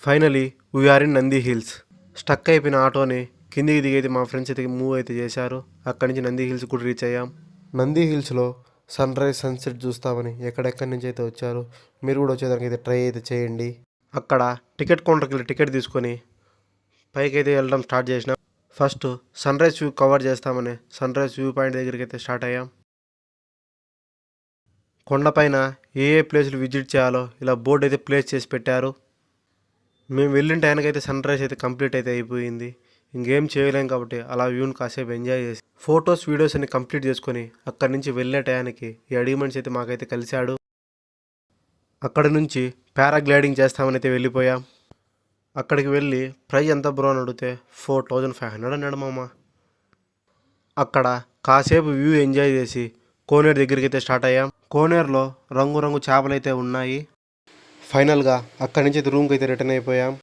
Finally we're in Nandi Hills. Stuck అయిపోయిన ఆటోని కిందికి దిగైతే మా ఫ్రెండ్స్ అయితే మూవ్ అయితే చేశారు. అక్కడి నుంచి నంది హిల్స్ కూడా రీచ్ అయ్యాం. నంది హిల్స్లో సన్ రైజ్ సన్సెట్ చూస్తామని ఎక్కడెక్కడి నుంచి అయితే వచ్చారు. మీరు కూడా వచ్చేదానికి అయితే ట్రై అయితే చేయండి. అక్కడ టికెట్ కౌంటర్కి వెళ్ళి టికెట్ తీసుకొని పైకి అయితే వెళ్ళడం స్టార్ట్ చేసినాం. First sunrise view cover చేస్తామని సన్ రైజ్ వ్యూ పాయింట్ దగ్గరికి అయితే స్టార్ట్ అయ్యాం. కొండపైన ఏ ప్లేసులు విజిట్ చేయాలో ఇలా బోర్డు అయితే ప్లేస్ చేసి పెట్టారు. మేము వెళ్ళిన టైంకి అయితే సన్ రైజ్ అయితే కంప్లీట్ అయితే అయిపోయింది. ఇంకేం చేయలేం కాబట్టి అలా వ్యూని కాసేపు ఎంజాయ్ చేసి ఫొటోస్ వీడియోస్ అన్ని కంప్లీట్ చేసుకొని అక్కడి నుంచి వెళ్ళే టయానికి ఈ అడిగమెంట్స్ అయితే మాకైతే కలిశాడు. అక్కడి నుంచి పారాగ్లైడింగ్ చేస్తామని అయితే వెళ్ళిపోయాం. అక్కడికి వెళ్ళి ప్రైజ్ ఎంత బ్రో అని అడిగితే 4500 అన్నాడు మామ. అక్కడ కాసేపు వ్యూ ఎంజాయ్ చేసి కోనేరు దగ్గరికి అయితే స్టార్ట్ అయ్యాం. కోనేరులో రంగురంగు చేపలు అయితే ఉన్నాయి. ఫైనల్గా అక్కడి నుంచి అయితే రూమ్కి అయితే రిటర్న్ అయిపోయాం.